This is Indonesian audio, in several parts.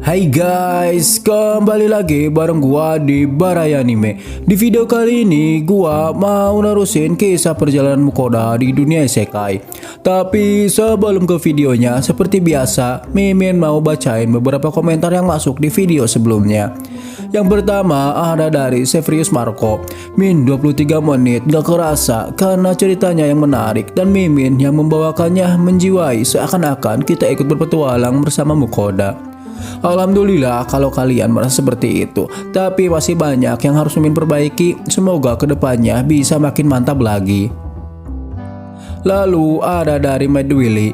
Hai guys, kembali lagi bareng gua di Barai Anime. Di video kali ini gua mau nerusin kisah perjalanan Mukoda di dunia isekai. Tapi sebelum ke videonya, seperti biasa, Mimin mau bacain beberapa komentar yang masuk di video sebelumnya. Yang pertama ada dari Severius Marco. Min 23 menit gak kerasa karena ceritanya yang menarik dan Mimin yang membawakannya menjiwai seakan-akan kita ikut berpetualang bersama Mukoda. Alhamdulillah kalau kalian merasa seperti itu, tapi masih banyak yang harus Mimin perbaiki. Semoga kedepannya bisa makin mantap lagi. Lalu ada dari Mad Willy.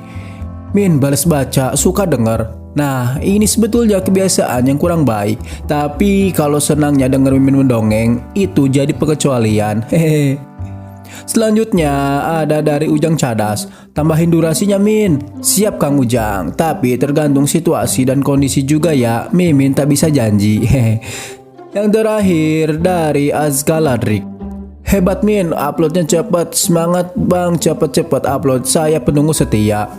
Min balas baca, suka denger. Nah, ini sebetulnya kebiasaan yang kurang baik, tapi kalau senangnya denger Mimin mendongeng, itu jadi pengecualian. Hehehe. Selanjutnya ada dari Ujang Cadas. Tambahin durasinya Min. Siap Kang Ujang, tapi tergantung situasi dan kondisi juga ya. Mimin tak bisa janji. Yang terakhir dari Azka Ladrik. Hebat Min, uploadnya cepat. Semangat bang, cepet-cepet upload. Saya penunggu setia.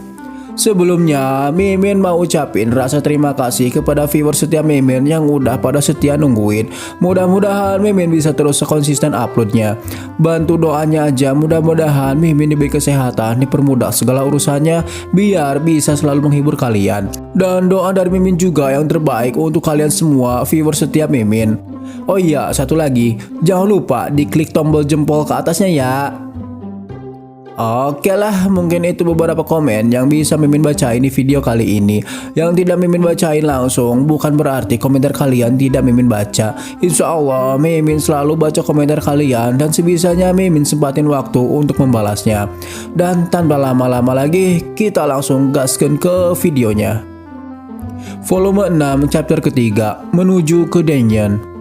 Sebelumnya, Mimin mau ucapin rasa terima kasih kepada viewer setia Mimin yang udah pada setia nungguin. Mudah-mudahan Mimin bisa terus konsisten uploadnya. Bantu doanya aja, mudah-mudahan Mimin diberi kesehatan, dipermudah segala urusannya, biar bisa selalu menghibur kalian. Dan doa dari Mimin juga yang terbaik untuk kalian semua viewer setia Mimin. Oh iya, satu lagi, jangan lupa diklik tombol jempol ke atasnya ya. Oke lah, mungkin itu beberapa komen yang bisa Mimin bacain di video kali ini. Yang tidak Mimin bacain langsung bukan berarti komentar kalian tidak Mimin baca. Insya Allah Mimin selalu baca komentar kalian dan sebisanya Mimin sempatin waktu untuk membalasnya. Dan tanpa lama-lama lagi, kita langsung gaskan ke videonya. Volume 6 chapter ketiga, menuju ke Denyen.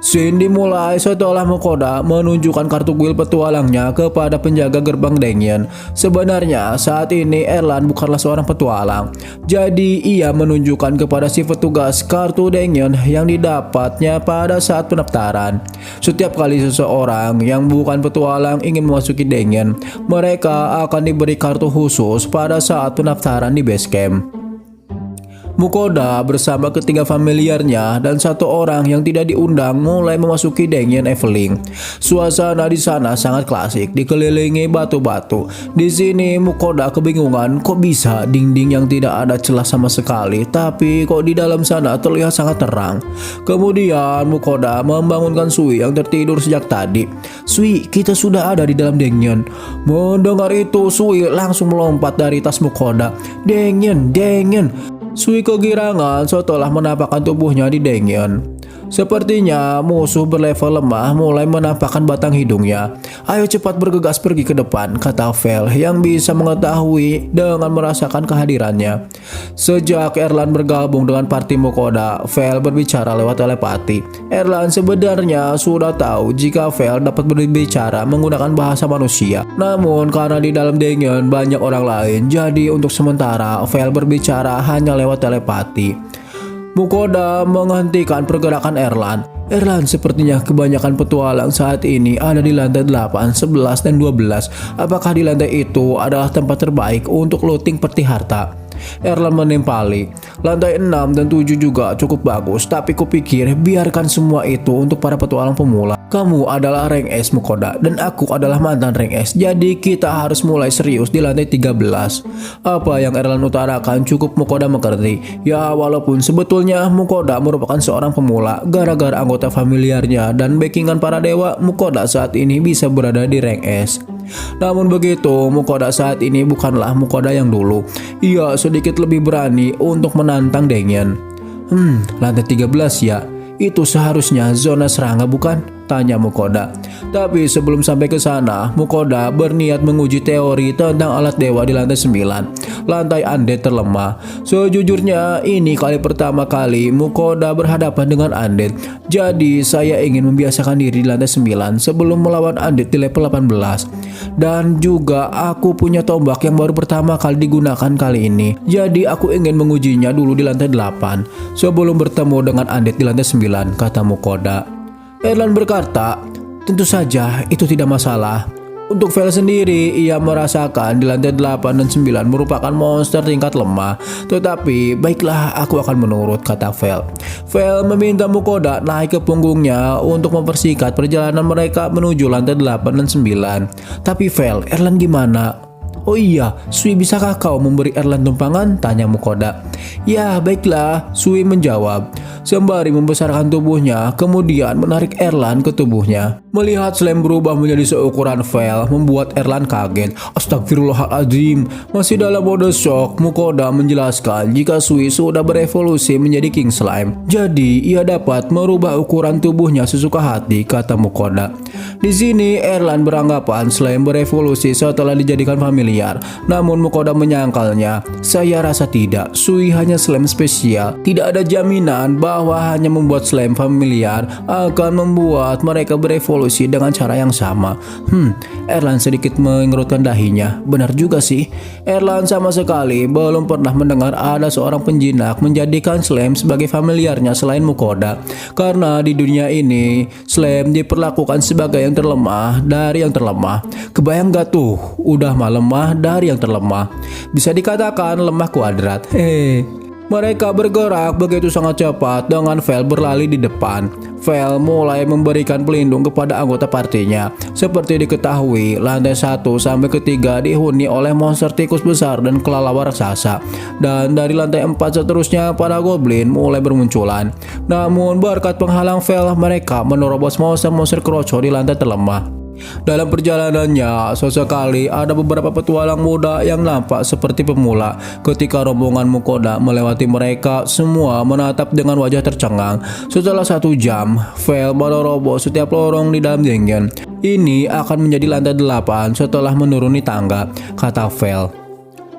Scene dimulai setelah Mukoda menunjukkan kartu kuil petualangnya kepada penjaga gerbang Denyen. Sebenarnya saat ini Erlan bukanlah seorang petualang. Jadi ia menunjukkan kepada si petugas kartu Denyen yang didapatnya pada saat pendaftaran. Setiap kali seseorang yang bukan petualang ingin memasuki Denyen, mereka akan diberi kartu khusus pada saat pendaftaran di base camp. Mukoda bersama ketiga familiarnya dan satu orang yang tidak diundang mulai memasuki Denyen Eveling. Suasana di sana sangat klasik, dikelilingi batu-batu. Di sini Mukoda kebingungan, kok bisa dinding yang tidak ada celah sama sekali, tapi kok di dalam sana terlihat sangat terang. Kemudian Mukoda membangunkan Sui yang tertidur sejak tadi. Sui, kita sudah ada di dalam Denyen. Mendengar itu, Sui langsung melompat dari tas Mukoda. Denyen, Denyen. Sui kegirangan setelah menampakkan tubuhnya di Denyen. Sepertinya musuh berlevel lemah mulai menampakkan batang hidungnya. Ayo cepat bergegas pergi ke depan, kata Vel yang bisa mengetahui dengan merasakan kehadirannya. Sejak Erlan bergabung dengan parti Mukoda, Vel berbicara lewat telepati. Erlan sebenarnya sudah tahu jika Vel dapat berbicara menggunakan bahasa manusia. Namun karena di dalam Denyen banyak orang lain, jadi untuk sementara Vel berbicara hanya lewat telepati. Mukoda menghentikan pergerakan Erlan. Erlan, sepertinya kebanyakan petualang saat ini ada di lantai 8, 11, dan 12. Apakah di lantai itu adalah tempat terbaik untuk looting peti harta? Erlan menimpali. Lantai 6 dan 7 juga cukup bagus, tapi kupikir biarkan semua itu untuk para petualang pemula. Kamu adalah rank S Mukoda dan aku adalah mantan rank S, jadi kita harus mulai serius di lantai 13. Apa yang Erlan utarakan cukup Mukoda mengerti. Ya, walaupun sebetulnya Mukoda merupakan seorang pemula, gara-gara anggota familiarnya dan backingan para dewa, Mukoda saat ini bisa berada di rank S. Namun begitu, Mukoda saat ini bukanlah Mukoda yang dulu. Ia sedikit lebih berani untuk menantang Denyen. Lantai 13 ya? Itu seharusnya zona serangga bukan? Tanya Mukoda. Tapi sebelum sampai ke sana, Mukoda berniat menguji teori tentang alat dewa di lantai 9. Lantai undead terlemah. Sejujurnya ini kali pertama kali Mukoda berhadapan dengan undead. Jadi saya ingin membiasakan diri di lantai 9 sebelum melawan undead di level 18. Dan juga aku punya tombak yang baru pertama kali digunakan kali ini. Jadi aku ingin mengujinya dulu di lantai 8 sebelum bertemu dengan undead di lantai 9, kata Mukoda. Erlan berkata, tentu saja itu tidak masalah. Untuk Vel sendiri, ia merasakan di lantai 8 dan 9 merupakan monster tingkat lemah. Tetapi, baiklah aku akan menurut, kata Vel. Vel meminta Mukoda naik ke punggungnya untuk mempersingkat perjalanan mereka menuju lantai 8 dan 9. Tapi Vel, Erlan gimana? Oh iya, Sui bisakah kau memberi Erlan tumpangan? Tanya Mukoda. Ya, baiklah, Sui menjawab. Sembari membesarkan tubuhnya, kemudian menarik Erlan ke tubuhnya. Melihat slime berubah menjadi seukuran Vel, membuat Erlan kaget. Astagfirullahaladzim. Masih dalam mode shock, Mukoda menjelaskan jika Sui sudah berevolusi menjadi King Slime. Jadi, ia dapat merubah ukuran tubuhnya sesuka hati, kata Mukoda. Di sini, Erlan beranggapan slime berevolusi setelah dijadikan familiar. Namun Mukoda menyangkalnya. Saya rasa tidak, Sui hanya slime spesial. Tidak ada jaminan bahwa hanya membuat slime familiar akan membuat mereka berevolusi dengan cara yang sama. Erlan sedikit mengerutkan dahinya. Benar juga sih. Erlan sama sekali belum pernah mendengar ada seorang penjinak menjadikan slime sebagai familiarnya selain Mukoda. Karena di dunia ini, slime diperlakukan sebagai yang terlemah dari yang terlemah. Kebayang gak tuh, udah mah lemah dari yang terlemah. Bisa dikatakan lemah kuadrat. Mereka bergerak begitu sangat cepat dengan Vel berlari di depan. Vel mulai memberikan pelindung kepada anggota partinya. Seperti diketahui, lantai 1 sampai ke 3 dihuni oleh monster tikus besar dan kelelawar raksasa. Dan dari lantai 4 seterusnya para goblin mulai bermunculan. Namun berkat penghalang Vel, mereka menerobos monster-monster kroco di lantai terlemah. Dalam perjalanannya, sesekali ada beberapa petualang muda yang nampak seperti pemula. Ketika rombongan Mukoda melewati mereka, semua menatap dengan wajah tercengang. Setelah 1 jam, Vel menerobos setiap lorong di dalam dungeon. Ini akan menjadi lantai 8 setelah menuruni tangga, kata Vel.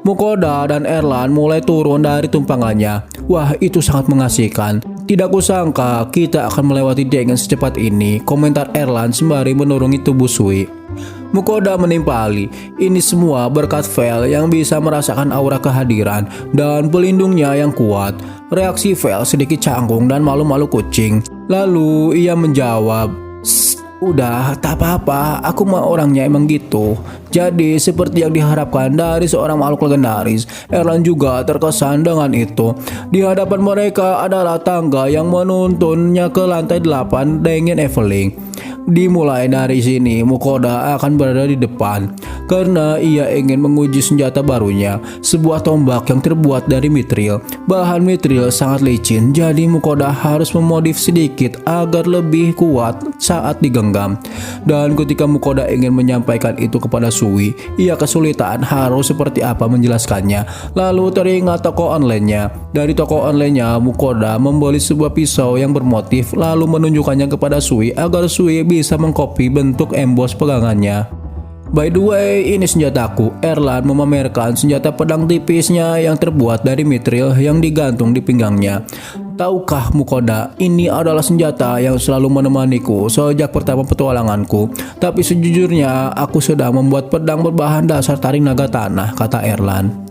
Mukoda dan Erlan mulai turun dari tumpangannya. Wah, itu sangat mengasihkan. Tidak kusangka kita akan melewati dengan secepat ini, komentar Erlan sembari menurungi tubuh Sui. Mukoda menimpali. Ini semua berkat Vel yang bisa merasakan aura kehadiran dan pelindungnya yang kuat. Reaksi Vel sedikit canggung dan malu-malu kucing. Lalu ia menjawab, udah, tak apa-apa, aku mah orangnya emang gitu. Jadi seperti yang diharapkan dari seorang makhluk legendaris, Erlan juga terkesan dengan itu. Di hadapan mereka adalah tangga yang menuntunnya ke lantai 8 dengan Eveling. Dimulai dari sini, Mukoda akan berada di depan karena ia ingin menguji senjata barunya, sebuah tombak yang terbuat dari mithril. Bahan mithril sangat licin, jadi Mukoda harus memodif sedikit agar lebih kuat saat digenggam. Dan ketika Mukoda ingin menyampaikan itu kepada Sui, ia kesulitan harus seperti apa menjelaskannya. Lalu teringat toko online-nya. Dari toko online-nya, Mukoda membeli sebuah pisau yang bermotif lalu menunjukkannya kepada Sui agar Sui bisa mengcopy bentuk emboss pegangannya. By the way, ini senjataku. Erlan memamerkan senjata pedang tipisnya yang terbuat dari mithril yang digantung di pinggangnya. Tahukah Mukoda, ini adalah senjata yang selalu menemaniku sejak pertama petualanganku. Tapi sejujurnya, aku sedang membuat pedang berbahan dasar taring naga tanah, kata Erlan.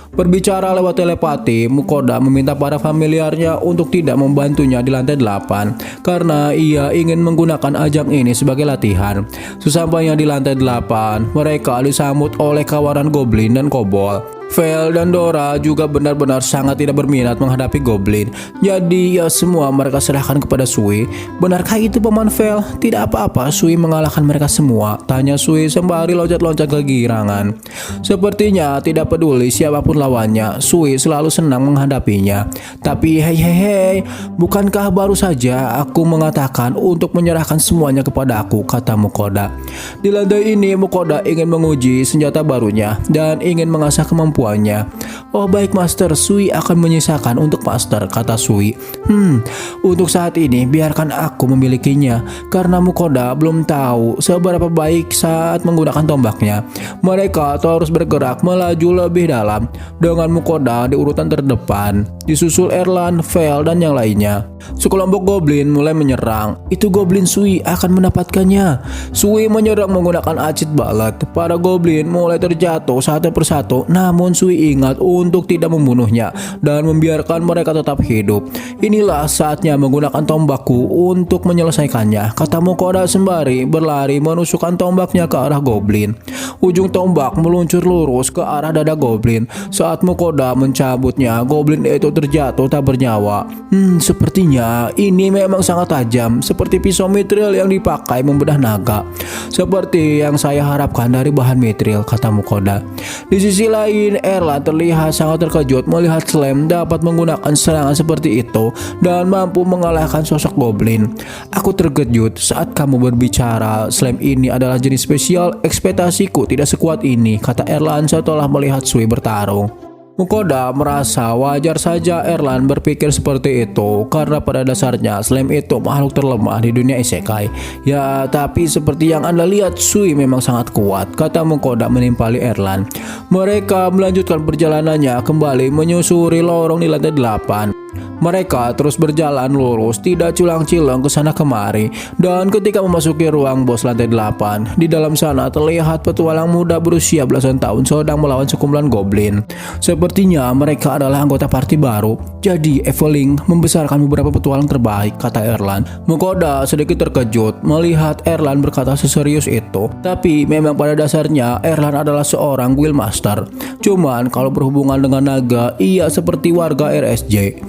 Berbicara lewat telepati, Mukoda meminta para familiarnya untuk tidak membantunya di lantai 8 karena ia ingin menggunakan ajang ini sebagai latihan. Sesampainya di lantai 8, mereka disambut oleh kawanan goblin dan kobold. Vel dan Dora juga benar-benar sangat tidak berminat menghadapi goblin. Jadi ya semua mereka serahkan kepada Sui. Benarkah itu Paman Vel? Tidak apa-apa, Sui mengalahkan mereka semua, tanya Sui sembari loncat-loncat kegirangan. Sepertinya tidak peduli siapapun lawannya, Sui selalu senang menghadapinya. Tapi hei, bukankah baru saja aku mengatakan untuk menyerahkan semuanya kepada aku, kata Mukoda. Di lantai ini Mukoda ingin menguji senjata barunya dan ingin mengasah kemampuannya. Oh baik Master, Sui akan menyisakan untuk Master, kata Sui. Untuk saat ini biarkan aku memilikinya karena Mukoda belum tahu seberapa baik saat menggunakan tombaknya. Mereka terus bergerak melaju lebih dalam dengan Mukoda di urutan terdepan, disusul Erlan, Vel dan yang lainnya. Sekelompok goblin mulai menyerang. Itu goblin Sui akan mendapatkannya. Sui menyerang menggunakan acid balet. Para goblin mulai terjatuh satu persatu, namun namun Sui ingat untuk tidak membunuhnya dan membiarkan mereka tetap hidup. Inilah saatnya menggunakan tombakku untuk menyelesaikannya, kata Mukoda sembari berlari menusukkan tombaknya ke arah goblin. Ujung tombak meluncur lurus ke arah dada goblin. Saat Mukoda mencabutnya, goblin itu terjatuh tak bernyawa. Sepertinya ini memang sangat tajam, seperti pisau mithril yang dipakai membedah naga. Seperti yang saya harapkan dari bahan mithril, kata Mukoda. Di sisi lain, Erlan terlihat sangat terkejut melihat Slam dapat menggunakan serangan seperti itu dan mampu mengalahkan sosok goblin. Aku terkejut saat kamu berbicara. Slam ini adalah jenis spesial, ekspektasiku tidak sekuat ini, kata Erlan setelah melihat Sui bertarung. Mukoda merasa wajar saja Erlan berpikir seperti itu karena pada dasarnya Slam itu makhluk terlemah di dunia isekai. Ya, tapi seperti yang Anda lihat, Sui memang sangat kuat, kata Mukoda menimpali Erlan. Mereka melanjutkan perjalanannya kembali menyusuri lorong di lantai 8. Mereka terus berjalan lurus, tidak culang-cilang ke sana kemari, dan ketika memasuki ruang bos lantai 8, di dalam sana terlihat petualang muda berusia belasan tahun sedang melawan sekumpulan goblin. Sepertinya mereka adalah anggota party baru, jadi Eveling membesarkan beberapa petualang terbaik, kata Erlan. Mukoda sedikit terkejut melihat Erlan berkata seserius itu, tapi memang pada dasarnya Erlan adalah seorang guildmaster. Cuman kalau berhubungan dengan naga, ia seperti warga RSJ.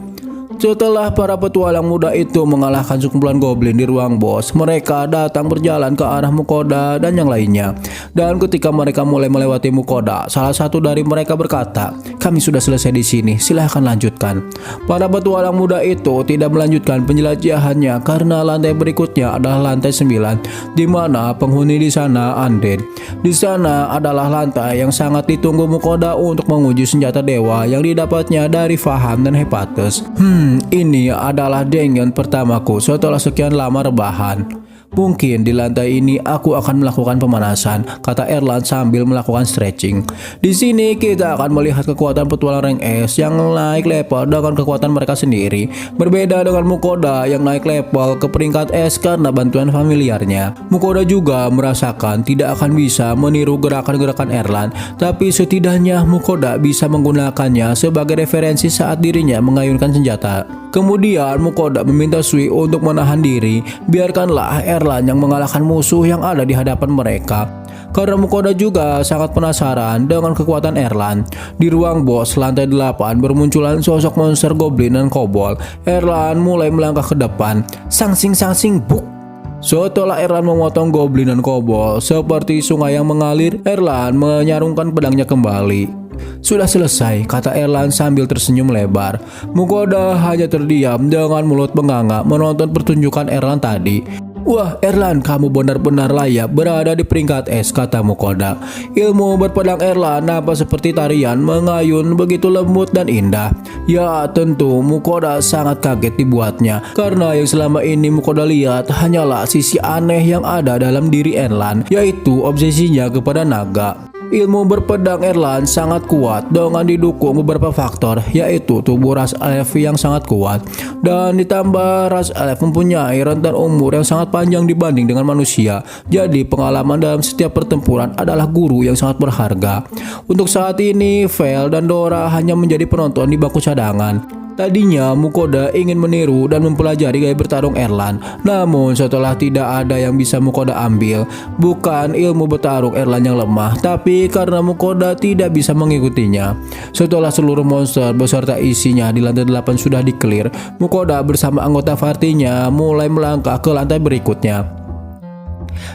Setelah para petualang muda itu mengalahkan sekumpulan goblin di ruang bos, mereka datang berjalan ke arah Mukoda dan yang lainnya. Dan ketika mereka mulai melewati Mukoda, salah satu dari mereka berkata, "Kami sudah selesai di sini, silahkan lanjutkan." Para petualang muda itu tidak melanjutkan penjelajahannya karena lantai berikutnya adalah lantai 9, di mana penghuni di sana undead. Di sana adalah lantai yang sangat ditunggu Mukoda untuk menguji senjata dewa yang didapatnya dari Faham dan Hepatus. Ini adalah dungeon pertamaku setelah sekian lama rebahan. Mungkin di lantai ini aku akan melakukan pemanasan, kata Erlan sambil melakukan stretching. Di sini kita akan melihat kekuatan petualang rank S yang naik level dengan kekuatan mereka sendiri. Berbeda dengan Mukoda yang naik level ke peringkat S karena bantuan familiarnya. Mukoda juga merasakan tidak akan bisa meniru gerakan-gerakan Erlan, tapi setidaknya Mukoda bisa menggunakannya sebagai referensi saat dirinya mengayunkan senjata. Kemudian Mukoda meminta Sui untuk menahan diri, biarkanlah Erlan yang mengalahkan musuh yang ada di hadapan mereka. Karena Mukoda juga sangat penasaran dengan kekuatan Erlan. Di ruang bos lantai 8 bermunculan sosok monster goblin dan kobold. Erlan mulai melangkah ke depan. Sangsing buk. Setelah Erlan memotong goblin dan kobold seperti sungai yang mengalir, Erlan menyarungkan pedangnya kembali. Sudah selesai, kata Erlan sambil tersenyum lebar. Mukoda hanya terdiam dengan mulut benganga menonton pertunjukan Erlan tadi. Wah, Erlan, kamu benar-benar layak berada di peringkat S, kata Mukoda. Ilmu berpedang Erlan nampak seperti tarian mengayun begitu lembut dan indah. Ya, tentu Mukoda sangat kaget dibuatnya, karena yang selama ini Mukoda lihat hanyalah sisi aneh yang ada dalam diri Erlan, yaitu obsesinya kepada naga. Ilmu berpedang Erlan sangat kuat dengan didukung beberapa faktor, yaitu tubuh ras elf yang sangat kuat, dan ditambah ras elf mempunyai rentan umur yang sangat panjang dibanding dengan manusia. Jadi pengalaman dalam setiap pertempuran adalah guru yang sangat berharga. Untuk saat ini, Vel dan Dora hanya menjadi penonton di bangku cadangan. Tadinya Mukoda ingin meniru dan mempelajari gaya bertarung Erlan, namun setelah tidak ada yang bisa Mukoda ambil, bukan ilmu bertarung Erlan yang lemah, tapi karena Mukoda tidak bisa mengikutinya. Setelah seluruh monster beserta isinya di lantai 8 sudah di-clear, Mukoda bersama anggota partinya mulai melangkah ke lantai berikutnya.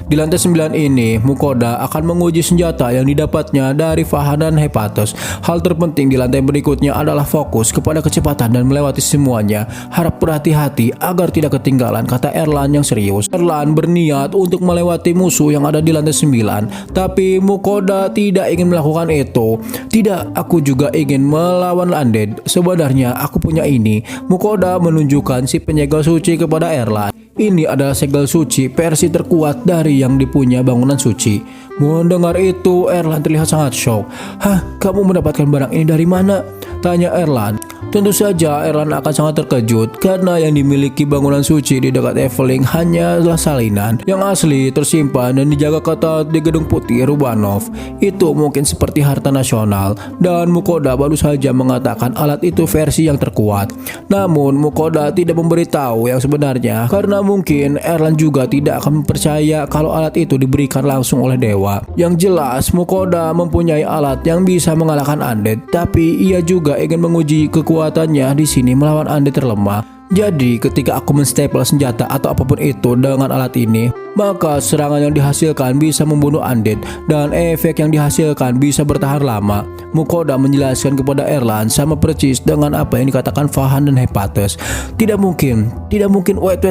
Di lantai 9 ini, Mukoda akan menguji senjata yang didapatnya dari Fahan dan Hepatus. Hal terpenting di lantai berikutnya adalah fokus kepada kecepatan dan melewati semuanya. Harap berhati-hati agar tidak ketinggalan, kata Erlan yang serius. Erlan berniat untuk melewati musuh yang ada di lantai 9, tapi Mukoda tidak ingin melakukan itu. Tidak, aku juga ingin melawan undead. Sebenarnya aku punya ini. Mukoda menunjukkan si penyegel suci kepada Erlan. Ini adalah segel suci versi terkuat dari yang dipunya bangunan suci. Mendengar itu, Erlan terlihat sangat shock. Hah, kamu mendapatkan barang ini dari mana? Tanya Erlan. Tentu saja Erlan akan sangat terkejut karena yang dimiliki bangunan suci di dekat Eveling hanyalah salinan yang asli tersimpan dan dijaga ketat di Gedung Putih Rubanov. Itu mungkin seperti harta nasional dan Mukoda baru saja mengatakan alat itu versi yang terkuat. Namun Mukoda tidak memberitahu yang sebenarnya karena mungkin Erlan juga tidak akan percaya kalau alat itu diberikan langsung oleh dewa. Yang jelas Mukoda mempunyai alat yang bisa mengalahkan Undead, tapi ia juga ingin menguji kekuatannya di sini melawan Undead terlemah. Jadi ketika aku menstapel senjata atau apapun itu dengan alat ini, maka serangan yang dihasilkan bisa membunuh Undead dan efek yang dihasilkan bisa bertahan lama. Mukoda menjelaskan kepada Erlan sama persis dengan apa yang dikatakan Vahan dan Hephaestus. Tidak mungkin, wait.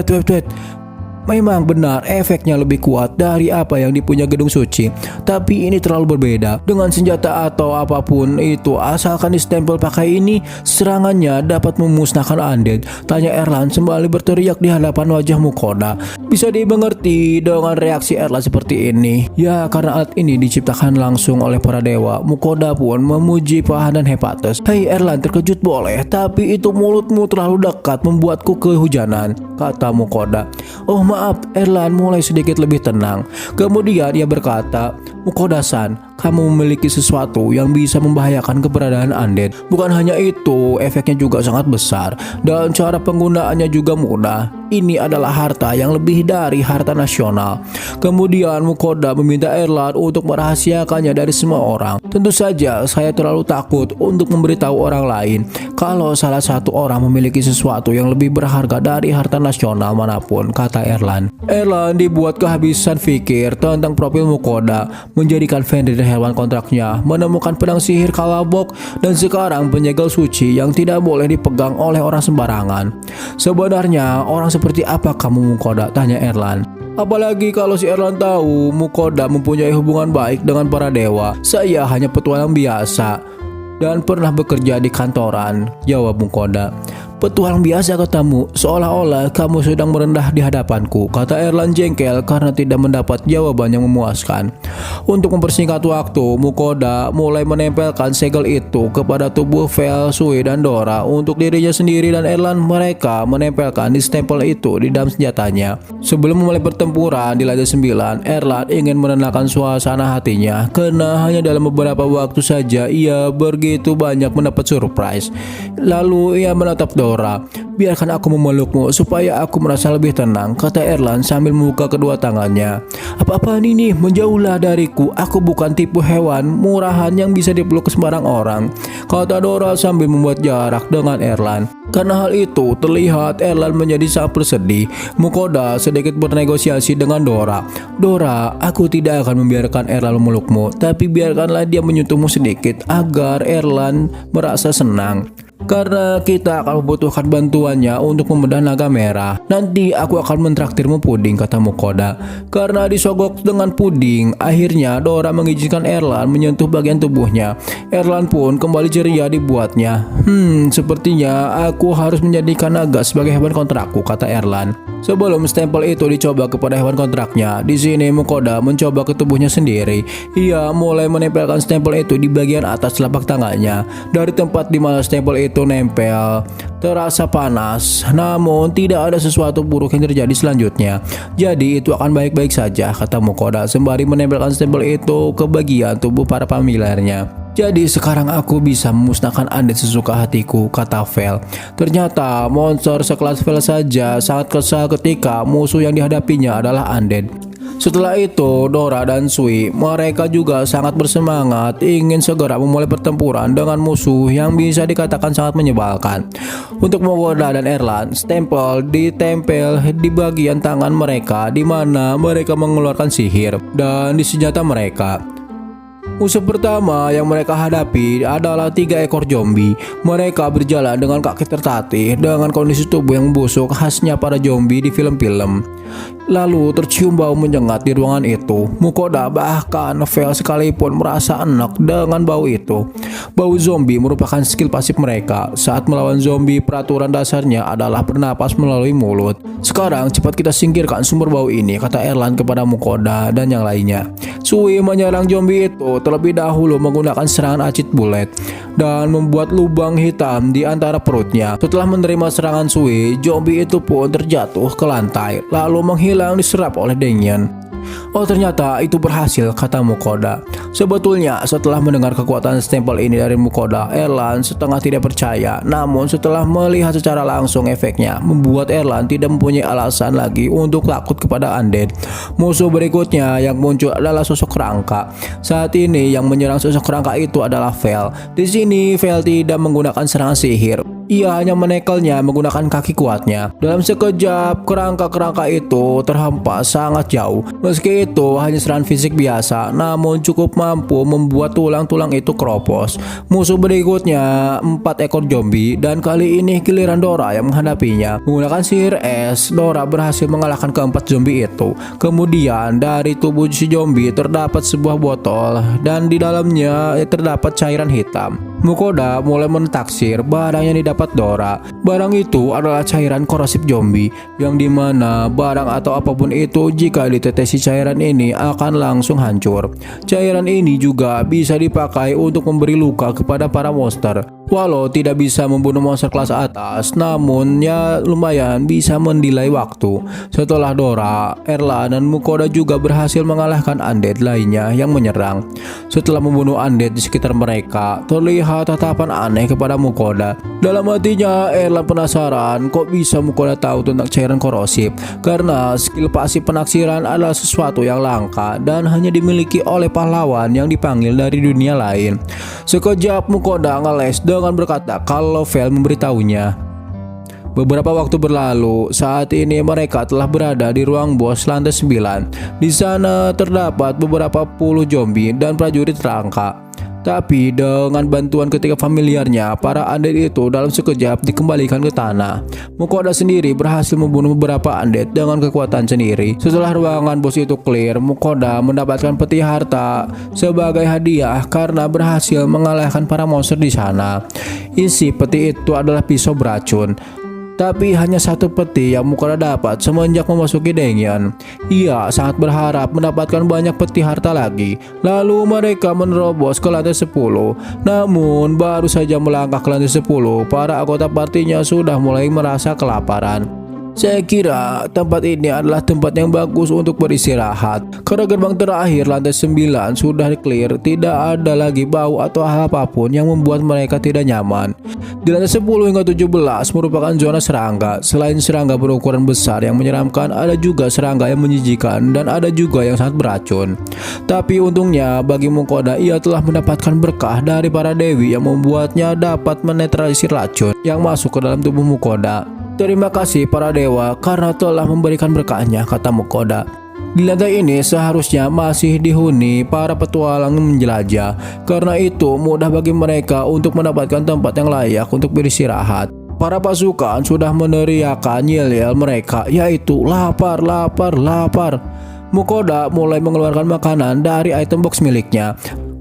Memang benar efeknya lebih kuat dari apa yang dipunya Gedung Suci, tapi ini terlalu berbeda. Dengan senjata atau apapun itu, asalkan distempel pakai ini, serangannya dapat memusnahkan Undead. Tanya Erlan sembari berteriak di hadapan wajah Mukoda. Bisa dimengerti dengan reaksi Erlan seperti ini. Ya, karena alat ini diciptakan langsung oleh para dewa. Mukoda pun memuji Vahan dan Hephaestus. Hei Erlan, terkejut boleh, tapi itu mulutmu terlalu dekat membuatku kehujanan, kata Mukoda. Oh maaf, Erlan mulai sedikit lebih tenang. Kemudian ia berkata, Mukoda-san, kamu memiliki sesuatu yang bisa membahayakan keberadaan Undead. Bukan hanya itu, efeknya juga sangat besar dan cara penggunaannya juga mudah. Ini adalah harta yang lebih dari harta nasional. Kemudian Mukoda meminta Erlan untuk merahasiakannya dari semua orang. Tentu saja saya terlalu takut untuk memberitahu orang lain kalau salah satu orang memiliki sesuatu yang lebih berharga dari harta nasional manapun, kata Erlan. Erlan dibuat kehabisan pikir tentang profil Mukoda, menjadikan vendor hewan kontraknya, menemukan pedang sihir Kalabok, dan sekarang penyegel suci yang tidak boleh dipegang oleh orang sembarangan. Sebenarnya orang seperti apa kamu Mukoda? Tanya Erlan. Apalagi kalau si Erlan tahu Mukoda mempunyai hubungan baik dengan para dewa. Saya hanya petualang biasa dan pernah bekerja di kantoran, jawab Mukoda. Petualang biasa katamu, seolah-olah kamu sedang merendah di hadapanku, kata Erlan jengkel karena tidak mendapat jawaban yang memuaskan. Untuk mempersingkat waktu, Mukoda mulai menempelkan segel itu kepada tubuh Vel, Sui, dan Dora untuk dirinya sendiri, dan Erlan mereka menempelkan stempel itu di dalam senjatanya. Sebelum memulai pertempuran di lantai 9, Erlan ingin menenangkan suasana hatinya karena hanya dalam beberapa waktu saja ia begitu banyak mendapat surprise. Lalu ia menatap Dora. Biarkan aku memelukmu supaya aku merasa lebih tenang, kata Erlan sambil membuka kedua tangannya. Apa-apaan ini? Menjauhlah dariku. Aku bukan tipe hewan murahan yang bisa dipeluk ke sembarang orang, kata Dora sambil membuat jarak dengan Erlan. Karena hal itu terlihat Erlan menjadi sangat bersedih. Mukoda sedikit bernegosiasi dengan Dora. Dora, aku tidak akan membiarkan Erlan memelukmu, tapi biarkanlah dia menyentuhmu sedikit agar Erlan merasa senang. Karena kita akan membutuhkan bantuannya untuk membedah naga merah. Nanti aku akan mentraktirmu puding, kata Mukoda. Karena disogok dengan puding, akhirnya Dora mengizinkan Erlan menyentuh bagian tubuhnya. Erlan pun kembali ceria dibuatnya. Sepertinya aku harus menjadikan naga sebagai hewan kontrakku, kata Erlan. Sebelum stempel itu dicoba kepada hewan kontraknya, di sini Mukoda mencoba ke tubuhnya sendiri. Ia mulai menempelkan stempel itu di bagian atas telapak tangannya. Dari tempat di mana stempel itu nempel terasa panas, namun tidak ada sesuatu buruk yang terjadi selanjutnya. Jadi itu akan baik-baik saja, kata Mukoda sembari menempelkan stempel itu ke bagian tubuh para familiarnya. Jadi sekarang aku bisa memusnahkan Undead sesuka hatiku, kata Vel. Ternyata monster sekelas Vel saja sangat kesal ketika musuh yang dihadapinya adalah Undead. Setelah itu, Dora dan Sui, mereka juga sangat bersemangat ingin segera memulai pertempuran dengan musuh yang bisa dikatakan sangat menyebalkan. Untuk Mukoda dan Erlan, stempel ditempel di bagian tangan mereka di mana mereka mengeluarkan sihir dan di senjata mereka. Musuh pertama yang mereka hadapi adalah 3 ekor zombie. Mereka berjalan dengan kaki tertatih dengan kondisi tubuh yang busuk khasnya para zombie di film-film. Lalu tercium bau menyengat di ruangan itu. Mukoda bahkan Vel sekalipun merasa enak dengan bau itu. Bau zombie merupakan skill pasif mereka. Saat melawan zombie, peraturan dasarnya adalah bernapas melalui mulut. Sekarang cepat kita singkirkan sumber bau ini, kata Erlan kepada Mukoda dan yang lainnya. Sui menyerang zombie itu terlebih dahulu menggunakan serangan acid bullet dan membuat lubang hitam di antara perutnya. Setelah menerima serangan Sui, zombie itu pun terjatuh ke lantai lalu menghilang diserap oleh Dengyan. Oh, ternyata itu berhasil, kata Mukoda. Sebetulnya setelah mendengar kekuatan stempel ini dari Mukoda, Erlan setengah tidak percaya. Namun setelah melihat secara langsung efeknya, membuat Erlan tidak mempunyai alasan lagi untuk takut kepada undead. Musuh berikutnya yang muncul adalah sosok Rangka. Saat ini yang menyerang sosok Rangka itu adalah Vel. Di sini Vel tidak menggunakan serangan sihir. Ia hanya menekelnya menggunakan kaki kuatnya. Dalam sekejap, kerangka-kerangka itu terhempas sangat jauh. Meski itu hanya serangan fisik biasa, namun cukup mampu membuat tulang-tulang itu keropos. Musuh berikutnya 4 ekor zombie dan kali ini giliran Dora yang menghadapinya. Menggunakan sihir es, Dora berhasil mengalahkan keempat zombie itu. Kemudian dari tubuh si zombie terdapat sebuah botol dan di dalamnya terdapat cairan hitam. Mukoda mulai mentaksir barang yang didapat Dora. Barang itu adalah cairan korosif zombie, yang dimana barang atau apapun itu jika ditetesi cairan ini akan langsung hancur. Cairan ini juga bisa dipakai untuk memberi luka kepada para monster. Walau tidak bisa membunuh monster kelas atas, namun ya lumayan bisa mendelay waktu. Setelah Dora, Erlan dan Mukoda juga berhasil mengalahkan undead lainnya yang menyerang. Setelah membunuh undead di sekitar mereka, terlihat tatapan aneh kepada Mukoda. Dalam hatinya, Erlan penasaran kok bisa Mukoda tahu tentang cairan korosif, karena skill pasif penaksiran adalah sesuatu yang langka dan hanya dimiliki oleh pahlawan yang dipanggil dari dunia lain. Sekejap Mukoda ngeles dengan berkata kalau Vel memberitahunya. Beberapa waktu berlalu, saat ini mereka telah berada di ruang bos lantai 9. Di sana terdapat beberapa puluh zombie dan prajurit Rangka. Tapi dengan bantuan ketiga familiarnya, para undead itu dalam sekejap dikembalikan ke tanah. Mukoda sendiri berhasil membunuh beberapa undead dengan kekuatan sendiri. Setelah ruangan bos itu clear, Mukoda mendapatkan peti harta sebagai hadiah karena berhasil mengalahkan para monster di sana. Isi peti itu adalah pisau beracun. Tapi hanya satu peti yang Mukoda dapat semenjak memasuki Dengyan. Ia sangat berharap mendapatkan banyak peti harta lagi. Lalu mereka menerobos ke lantai 10. Namun baru saja melangkah ke lantai 10, para anggota partinya sudah mulai merasa kelaparan. Saya kira tempat ini adalah tempat yang bagus untuk beristirahat. Karena gerbang terakhir lantai 9 sudah clear, tidak ada lagi bau atau hal apapun yang membuat mereka tidak nyaman. Di lantai 10 hingga 17 merupakan zona serangga. Selain serangga berukuran besar yang menyeramkan, ada juga serangga yang menjijikan dan ada juga yang sangat beracun. Tapi untungnya bagi Mukoda, ia telah mendapatkan berkah dari para dewi yang membuatnya dapat menetralisir racun yang masuk ke dalam tubuh Mukoda. Terima kasih para dewa karena telah memberikan berkahnya, kata Mukoda. Di lantai ini seharusnya masih dihuni para petualang menjelajah. Karena itu mudah bagi mereka untuk mendapatkan tempat yang layak untuk beristirahat. Para pasukan sudah meneriakkan yel-yel mereka, yaitu lapar, lapar, lapar. Mukoda mulai mengeluarkan makanan dari item box miliknya.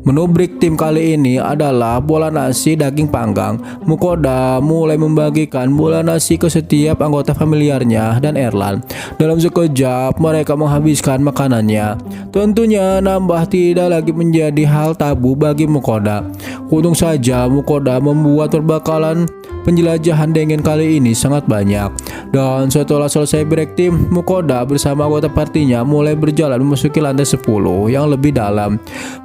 Menu break tim kali ini adalah bola nasi daging panggang. Mukoda mulai membagikan bola nasi ke setiap anggota familiarnya dan Erlan. Dalam sekejap mereka menghabiskan makanannya. Tentunya nambah tidak lagi menjadi hal tabu bagi Mukoda. Untung saja Mukoda membuat perbekalan penjelajahan Dengyan kali ini sangat banyak. Dan setelah selesai break tim, Mukoda bersama anggota partinya mulai berjalan memasuki lantai 10 yang lebih dalam.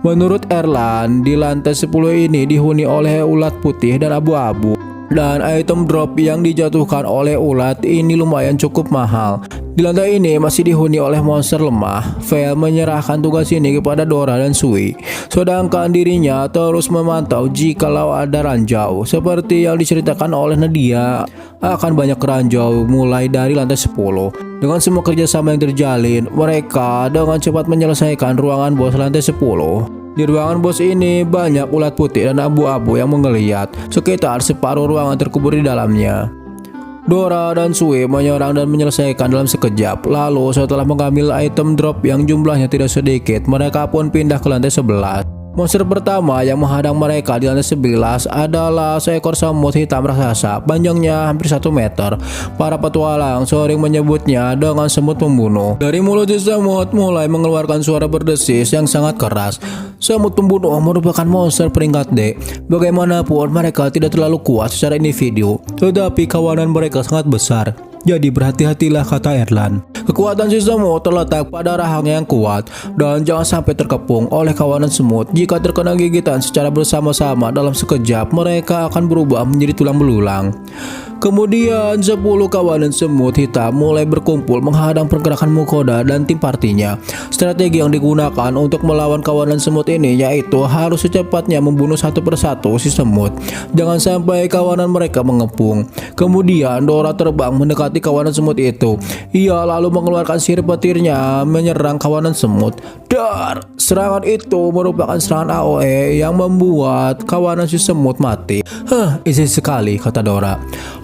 Menurut Erlan, di lantai 10 ini dihuni oleh ulat putih dan abu-abu. Dan item drop yang dijatuhkan oleh ulat ini lumayan cukup mahal. Di lantai ini masih dihuni oleh monster lemah. Vel menyerahkan tugas ini kepada Dora dan Sui. Sedangkan dirinya terus memantau jikalau ada ranjau. Seperti yang diceritakan oleh Nadia, akan banyak ranjau mulai dari lantai 10. Dengan semua kerjasama yang terjalin, mereka dengan cepat menyelesaikan ruangan bos lantai 10. Di ruangan bos ini banyak ulat putih dan abu-abu yang menggeliat. Sekitar separuh ruangan terkubur di dalamnya. Dora dan Sui menyerang dan menyelesaikan dalam sekejap. Lalu setelah mengambil item drop yang jumlahnya tidak sedikit, mereka pun pindah ke lantai 11. Monster pertama yang menghadang mereka di lantai 11 adalah seekor semut hitam raksasa panjangnya hampir 1 meter. Para petualang sering menyebutnya dengan semut pembunuh. Dari mulut si semut mulai mengeluarkan suara berdesis yang sangat keras. Semut pembunuh merupakan monster peringkat D. Bagaimanapun mereka tidak terlalu kuat secara individu, tetapi kawanan mereka sangat besar. Jadi berhati-hatilah, kata Erlan. Kekuatan si semut terletak pada rahangnya yang kuat dan jangan sampai terkepung oleh kawanan semut. Jika terkena gigitan secara bersama-sama dalam sekejap, mereka akan berubah menjadi tulang belulang. Kemudian 10 kawanan semut hitam mulai berkumpul menghadang pergerakan Mukoda dan tim partinya. Strategi yang digunakan untuk melawan kawanan semut ini yaitu harus secepatnya membunuh satu persatu si semut. Jangan sampai kawanan mereka mengepung. Kemudian Dora terbang mendekati kawanan semut itu. Ia lalu mengeluarkan sihir petirnya menyerang kawanan semut. Dar! Serangan itu merupakan serangan AOE yang membuat kawanan si semut mati. Easy sekali, kata Dora.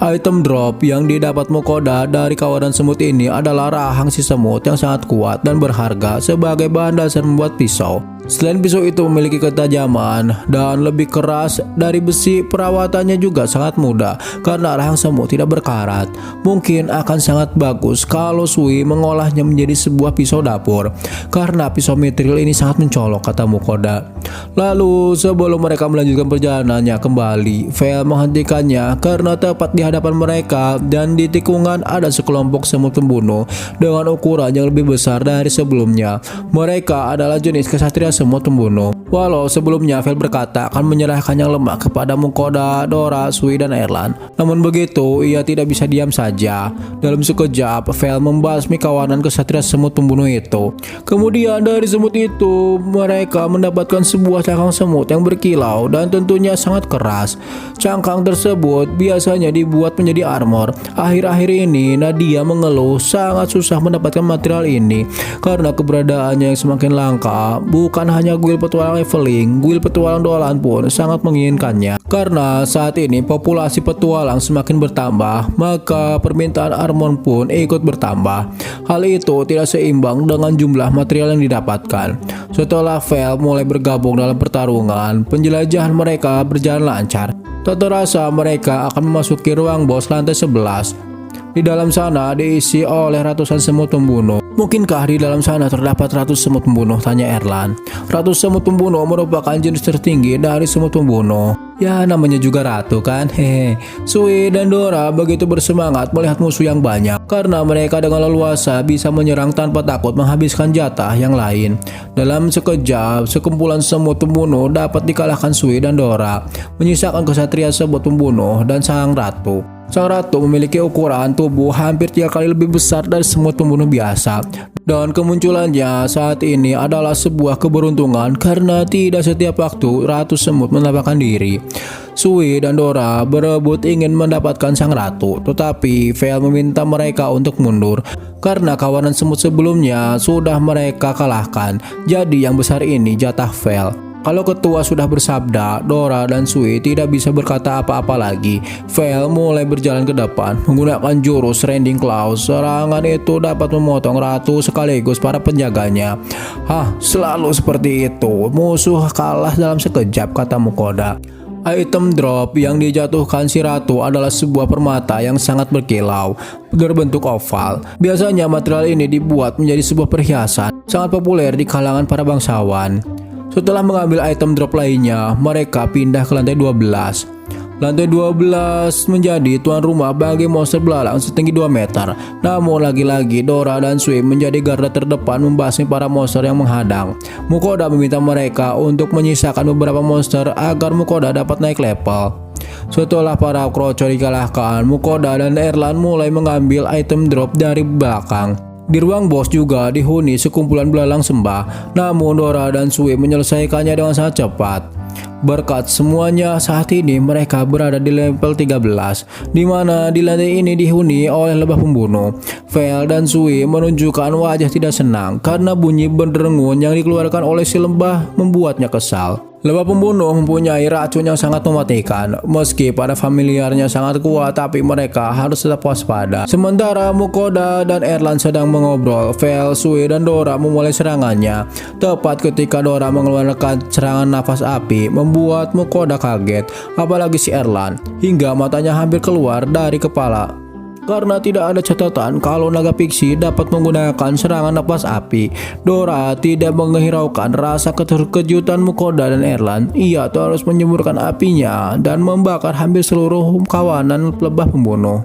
Item drop yang didapat Mukoda dari kawanan semut ini adalah rahang si semut yang sangat kuat dan berharga sebagai bahan dasar membuat pisau. Selain pisau itu memiliki ketajaman dan lebih keras dari besi, perawatannya juga sangat mudah karena rahang semut tidak berkarat. Mungkin akan sangat bagus kalau Sui mengolahnya menjadi sebuah pisau dapur karena pisau mithril ini sangat mencolok, kata Mukoda. Lalu sebelum mereka melanjutkan perjalanannya kembali, Vel menghentikannya karena tepat di hadapan mereka dan di tikungan ada sekelompok semut pembunuh dengan ukuran yang lebih besar dari sebelumnya. Mereka adalah jenis kesatria semut pembunuh. Walau sebelumnya Vel berkata akan menyerahkan yang lemah kepada Mukoda, Dora, Sui, dan Erlan. Namun begitu, ia tidak bisa diam saja. Dalam sekejap, Vel membasmi kawanan kesatria semut pembunuh itu. Kemudian dari semut itu, mereka mendapatkan sebuah cangkang semut yang berkilau dan tentunya sangat keras. Cangkang tersebut biasanya dibuat menjadi armor. Akhir-akhir ini, Nadia mengeluh sangat susah mendapatkan material ini karena keberadaannya yang semakin langka. Bukan hanya guild petualang leveling, guild petualang dolan pun sangat menginginkannya. Karena saat ini populasi petualang semakin bertambah, maka permintaan armor pun ikut bertambah. Hal itu tidak seimbang dengan jumlah material yang didapatkan. Setelah Vel mulai bergabung dalam pertarungan, penjelajahan mereka berjalan lancar. Tak terasa mereka akan memasuki ruang bos lantai 11. Di dalam sana diisi oleh ratusan semut pembunuh. Mungkinkah di dalam sana terdapat ratus semut pembunuh? Tanya Erlan. Ratus semut pembunuh merupakan jenis tertinggi dari semut pembunuh. Ya, namanya juga ratu kan. Hehe. Sui dan Dora begitu bersemangat melihat musuh yang banyak karena mereka dengan leluasa bisa menyerang tanpa takut menghabiskan jatah yang lain. Dalam sekejap, sekumpulan semut pembunuh dapat dikalahkan Sui dan Dora, menyisakan kesatria semut pembunuh dan sang ratu. Sang ratu memiliki ukuran tubuh hampir 3 kali lebih besar dari semut pembunuh biasa. Dan kemunculannya saat ini adalah sebuah keberuntungan karena tidak setiap waktu ratu semut menampakkan diri. Sui dan Dora berebut ingin mendapatkan sang ratu, tetapi Vel meminta mereka untuk mundur karena kawanan semut sebelumnya sudah mereka kalahkan. Jadi yang besar ini jatah Vel. Kalau ketua sudah bersabda, Dora dan Sui tidak bisa berkata apa-apa lagi. Vel mulai berjalan ke depan menggunakan jurus Rending Claws. Serangan itu dapat memotong ratu sekaligus para penjaganya. Selalu seperti itu. Musuh kalah dalam sekejap, kata Mukoda. Item drop yang dijatuhkan si ratu adalah sebuah permata yang sangat berkilau, berbentuk oval. Biasanya material ini dibuat menjadi sebuah perhiasan sangat populer di kalangan para bangsawan. Setelah mengambil item drop lainnya, mereka pindah ke lantai 12. Lantai 12 menjadi tuan rumah bagi monster belalang setinggi 2 meter. Namun lagi-lagi Dora dan Sui menjadi garda terdepan membasmi para monster yang menghadang. Mukoda meminta mereka untuk menyisakan beberapa monster agar Mukoda dapat naik level. Setelah para kroco dikalahkan, Mukoda dan Erlan mulai mengambil item drop dari belakang. Di ruang bos juga dihuni sekumpulan belalang sembah, namun Dora dan Sui menyelesaikannya dengan sangat cepat. Berkat semuanya, saat ini mereka berada di level 13, di mana di lantai ini dihuni oleh lebah pembunuh. Vel dan Sui menunjukkan wajah tidak senang karena bunyi berdengung yang dikeluarkan oleh si lebah membuatnya kesal. Lebah pembunuh mempunyai racun yang sangat mematikan. Meski para familiarnya sangat kuat, tapi mereka harus tetap waspada. Sementara Mukoda dan Erlan sedang mengobrol, Vel, Sui, dan Dora memulai serangannya. Tepat ketika Dora mengeluarkan serangan nafas api, membuat Mukoda kaget, apalagi si Erlan, hingga matanya hampir keluar dari kepala. Karena tidak ada catatan kalau naga pixie dapat menggunakan serangan napas api, Dora tidak menghiraukan rasa keterkejutan Mukoda dan Erlan. Ia terus menyemburkan apinya dan membakar hampir seluruh kawanan lebah pembunuh.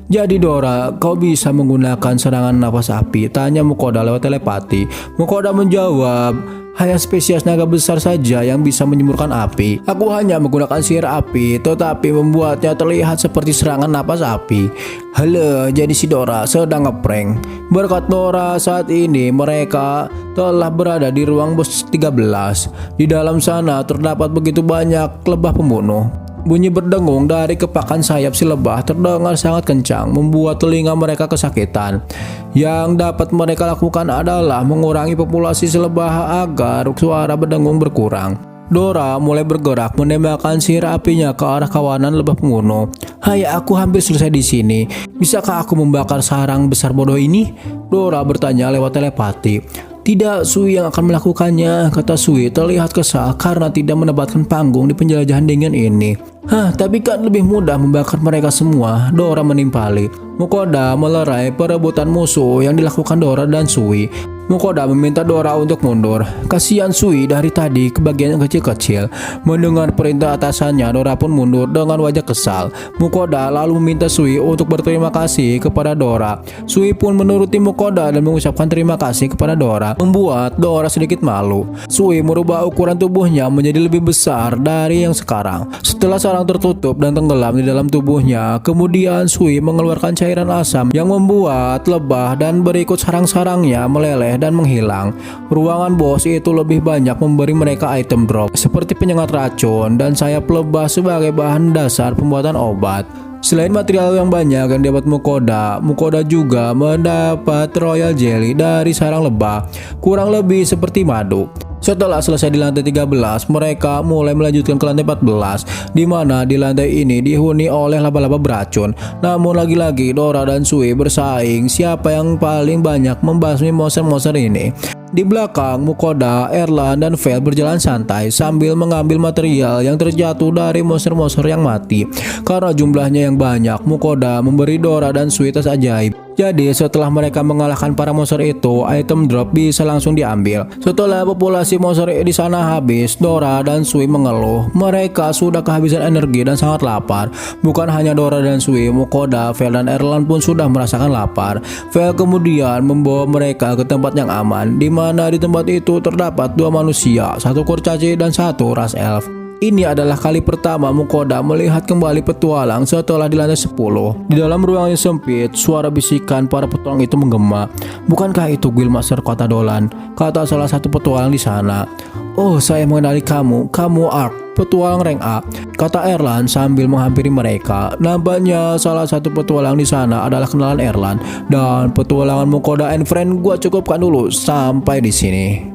Jadi Dora, kau bisa menggunakan serangan napas api? Tanya Mukoda lewat telepati. Mukoda menjawab, hanya spesies naga besar saja yang bisa menyemburkan api. Aku hanya menggunakan sihir api, tetapi membuatnya terlihat seperti serangan napas api. Halo, jadi si Dora sedang ngeprank. Berkat Dora, saat ini mereka telah berada di ruang bos 13. Di dalam sana terdapat begitu banyak lebah pembunuh. Bunyi berdengung dari kepakan sayap si lebah terdengar sangat kencang, membuat telinga mereka kesakitan. Yang dapat mereka lakukan adalah mengurangi populasi si lebah agar suara berdengung berkurang. Dora mulai bergerak menembakkan sihir apinya ke arah kawanan lebah pembunuh. Hai, aku hampir selesai di sini. Bisakah aku membakar sarang besar bodoh ini? Dora bertanya lewat telepati. Tidak, Sui yang akan melakukannya, kata Sui terlihat kesal karena tidak mendapatkan panggung di penjelajahan dingin ini. Tapi kan lebih mudah membakar mereka semua, Dora menimpali. Mukoda melerai perebutan musuh yang dilakukan Dora dan Sui. Mukoda meminta Dora untuk mundur. Kasihan Sui dari tadi kebagian yang kecil-kecil. Mendengar perintah atasannya, Dora pun mundur dengan wajah kesal. Mukoda lalu meminta Sui untuk berterima kasih kepada Dora. Sui pun menuruti Mukoda dan mengucapkan terima kasih kepada Dora, membuat Dora sedikit malu. Sui merubah ukuran tubuhnya menjadi lebih besar dari yang sekarang. Setelah sarang tertutup dan tenggelam di dalam tubuhnya, kemudian Sui mengeluarkan cairan asam yang membuat lebah dan berikut sarang-sarangnya meleleh dan menghilang. Ruangan bos itu lebih banyak memberi mereka item drop seperti penyengat racun dan sayap lebah sebagai bahan dasar pembuatan obat. Selain material yang banyak yang dapat Mukoda juga mendapat royal jelly dari sarang lebah, kurang lebih seperti madu. Setelah selesai di lantai 13, mereka mulai melanjutkan ke lantai 14, di mana di lantai ini dihuni oleh laba-laba beracun. Namun lagi-lagi Dora dan Sui bersaing siapa yang paling banyak membasmi monster-monster ini. Di belakang, Mukoda, Erlan, dan Vel berjalan santai sambil mengambil material yang terjatuh dari monster-monster yang mati. Karena jumlahnya yang banyak, Mukoda memberi Dora dan Sui tas ajaib. Jadi setelah mereka mengalahkan para monster itu, item drop bisa langsung diambil. Setelah populasi monster di sana habis, Dora dan Sui mengeluh. Mereka sudah kehabisan energi dan sangat lapar. Bukan hanya Dora dan Sui, Mukoda, Vel, dan Erlan pun sudah merasakan lapar. Vel kemudian membawa mereka ke tempat yang aman, di mana di tempat itu terdapat 2 manusia, 1 kurcaci dan 1 ras elf. Ini adalah kali pertama Mukoda melihat kembali petualang setelah di lantai 10. Di dalam ruang yang sempit, suara bisikan para petualang itu menggema. Bukankah itu Guildmaster Kota Dolan? Kata salah satu petualang di sana. Oh, saya mengenali kamu. Kamu Ark, petualang rank A, kata Erlan sambil menghampiri mereka. Nampaknya salah satu petualang di sana adalah kenalan Erlan. Dan petualangan Mukoda and Friend gua cukupkan dulu sampai di sini.